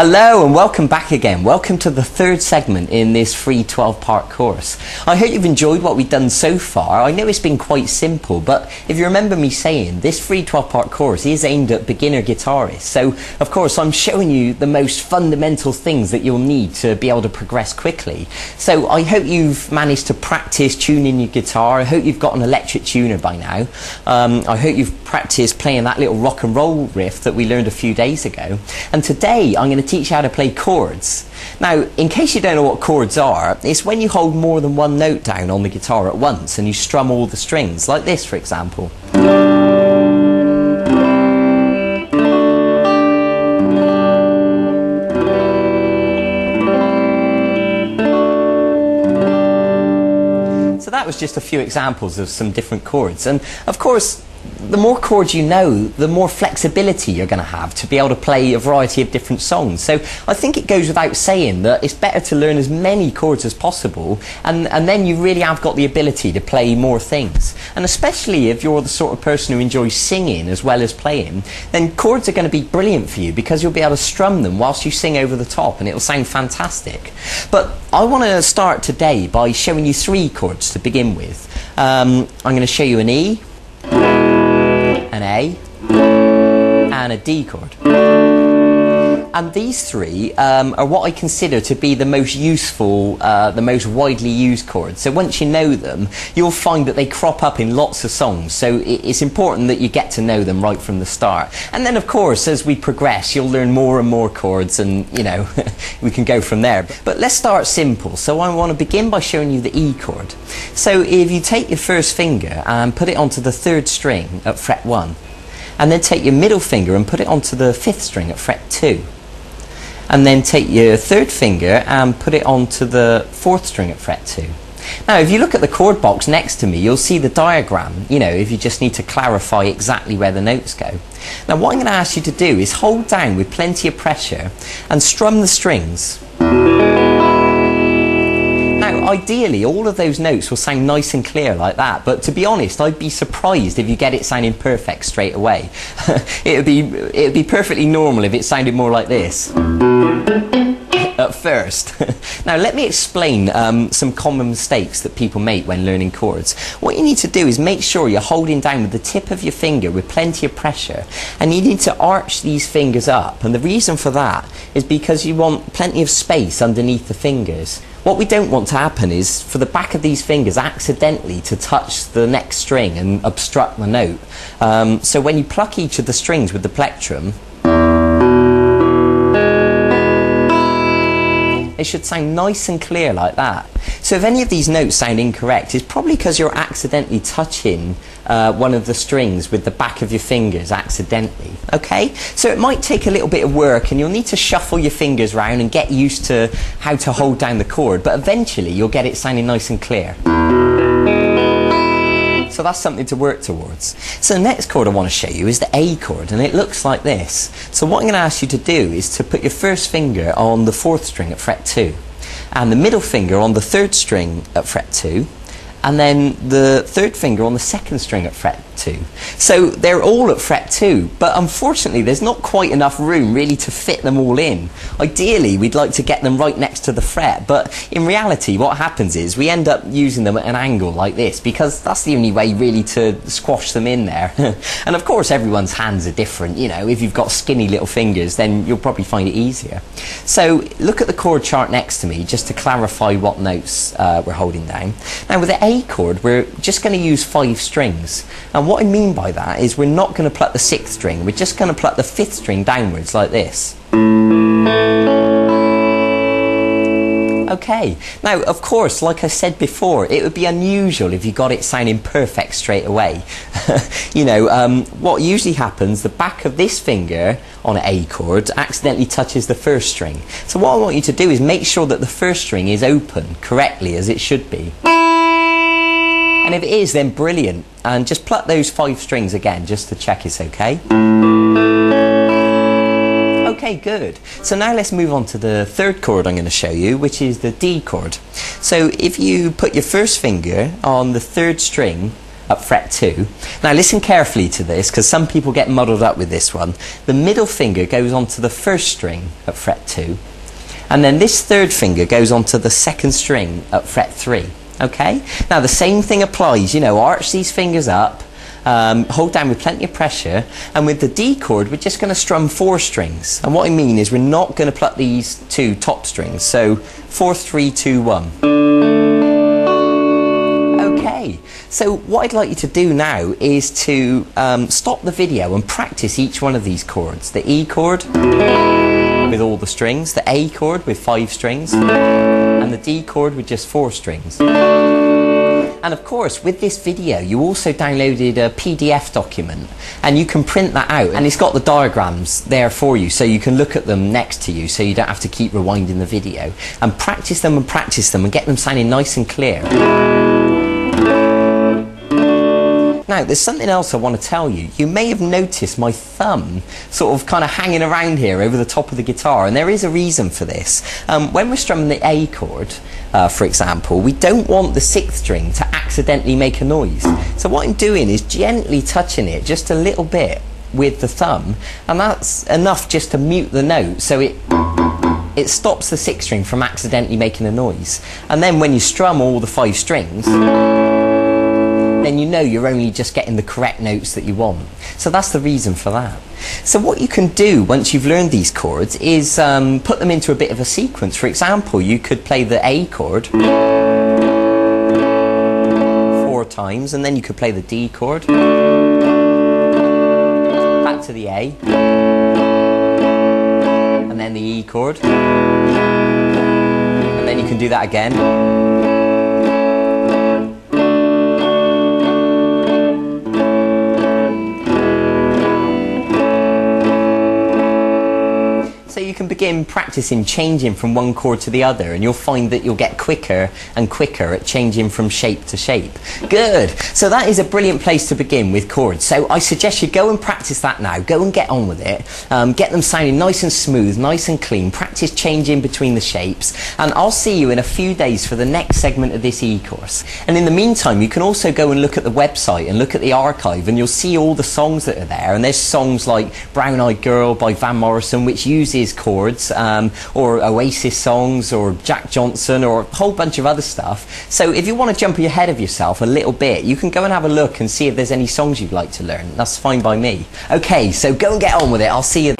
Hello and welcome back again. Welcome to the third segment in this free 12-part course. I hope you've enjoyed what we've done so far. I know it's been quite simple, but if you remember me saying, this free 12-part course is aimed at beginner guitarists. So, of course, I'm showing you the most fundamental things that you'll need to be able to progress quickly. So I hope you've managed to practice tuning your guitar. I hope you've got an electric tuner by now. I hope you've practiced playing that little rock and roll riff that we learned a few days ago. And today I'm going to teach you how to play chords. Now, in case you don't know what chords are, it's when you hold more than one note down on the guitar at once and you strum all the strings, like this for example. So that was just a few examples of some different chords, and of course the more chords you know, the more flexibility you're going to have to be able to play a variety of different songs. So I think it goes without saying that it's better to learn as many chords as possible, and then you really have got the ability to play more things. And especially if you're the sort of person who enjoys singing as well as playing, then chords are going to be brilliant for you because you'll be able to strum them whilst you sing over the top and it'll sound fantastic. But I want to start today by showing you three chords to begin with. I'm going to show you an E, an A, and a D chord. And these three are what I consider to be the most useful, the most widely used chords. So once you know them, you'll find that they crop up in lots of songs. So it's important that you get to know them right from the start. And then of course, as we progress, you'll learn more and more chords and, you know, we can go from there. But let's start simple. So I want to begin by showing you the E chord. So if you take your first finger and put it onto the third string at fret 1, and then take your middle finger and put it onto the fifth string at fret 2. And then take your third finger and put it onto the fourth string at fret 2. Now, if you look at the chord box next to me, you'll see the diagram, you know, if you just need to clarify exactly where the notes go. Now, what I'm going to ask you to do is hold down with plenty of pressure and strum the strings. Now, ideally, all of those notes will sound nice and clear like that, but to be honest, I'd be surprised if you get it sounding perfect straight away. It'd be perfectly normal if it sounded more like this at first. Now, let me explain some common mistakes that people make when learning chords. What you need to do is make sure you're holding down with the tip of your finger with plenty of pressure, and you need to arch these fingers up, and the reason for that is because you want plenty of space underneath the fingers. What we don't want to happen is for the back of these fingers accidentally to touch the next string and obstruct the note. So when you pluck each of the strings with the plectrum, it should sound nice and clear like that. So if any of these notes sound incorrect, it's probably because you're accidentally touching one of the strings with the back of your fingers accidentally. Okay? So it might take a little bit of work and you'll need to shuffle your fingers around and get used to how to hold down the chord, but eventually you'll get it sounding nice and clear. So that's something to work towards. So the next chord I want to show you is the A chord, and it looks like this. So what I'm going to ask you to do is to put your first finger on the fourth string at fret 2, and the middle finger on the third string at fret 2, and then the third finger on the second string at fret 2. So they're all at fret 2, but unfortunately there's not quite enough room really to fit them all in. Ideally we'd like to get them right next to the fret, but in reality what happens is we end up using them at an angle like this because that's the only way really to squash them in there. And of course everyone's hands are different, you know, if you've got skinny little fingers then you'll probably find it easier. So look at the chord chart next to me just to clarify what notes we're holding down. Now with the A chord we're just going to use 5 strings, and what I mean by that is we're not going to pluck the 6th string, we're just going to pluck the 5th string downwards like this. Okay, now of course, like I said before, it would be unusual if you got it sounding perfect straight away. You know, what usually happens, the back of this finger on an A chord accidentally touches the first string. So what I want you to do is make sure that the first string is open correctly as it should be. And if it is, then brilliant. And just pluck those 5 strings again just to check it's okay. Okay, good. So now let's move on to the third chord I'm going to show you, which is the D chord. So if you put your first finger on the third string at fret 2. Now listen carefully to this, because some people get muddled up with this one. The middle finger goes onto the first string at fret 2, and then this third finger goes onto the second string at fret 3. Okay? Now the same thing applies, you know, arch these fingers up, hold down with plenty of pressure, and with the D chord we're just going to strum 4 strings. And what I mean is we're not going to pluck these 2 top strings. So 4, 3, 2, 1. Okay, so what I'd like you to do now is to stop the video and practice each one of these chords. The E chord with all the strings, the A chord with 5 strings, and the D chord with just 4 strings. And of course, with this video, you also downloaded a PDF document, and you can print that out, and it's got the diagrams there for you, so you can look at them next to you, so you don't have to keep rewinding the video. And practice them and get them sounding nice and clear. Now, there's something else I want to tell you. You may have noticed my thumb sort of kind of hanging around here over the top of the guitar, and there is a reason for this. When we're strumming the A chord, for example, we don't want the 6th string to accidentally make a noise. So what I'm doing is gently touching it just a little bit with the thumb, and that's enough just to mute the note, so it stops the 6th string from accidentally making a noise. And then when you strum all the 5 strings, then you know you're only just getting the correct notes that you want. So that's the reason for that. So what you can do once you've learned these chords is put them into a bit of a sequence. For example, you could play the A chord 4 times, and then you could play the D chord, back to the A, and then the E chord, and then you can do that again. You can begin practicing changing from one chord to the other, and you'll find that you'll get quicker and quicker at changing from shape to shape. Good! So that is a brilliant place to begin with chords. So I suggest you go and practice that now. Go and get on with it. Get them sounding nice and smooth, nice and clean. Practice changing between the shapes. And I'll see you in a few days for the next segment of this e-course. And in the meantime, you can also go and look at the website and look at the archive, and you'll see all the songs that are there. And there's songs like Brown Eyed Girl by Van Morrison, which uses chords, or Oasis songs, or Jack Johnson, or a whole bunch of other stuff. So if you want to jump ahead of yourself a little bit, you can go and have a look and see if there's any songs you'd like to learn. That's fine by me. Okay, so go and get on with it. I'll see you.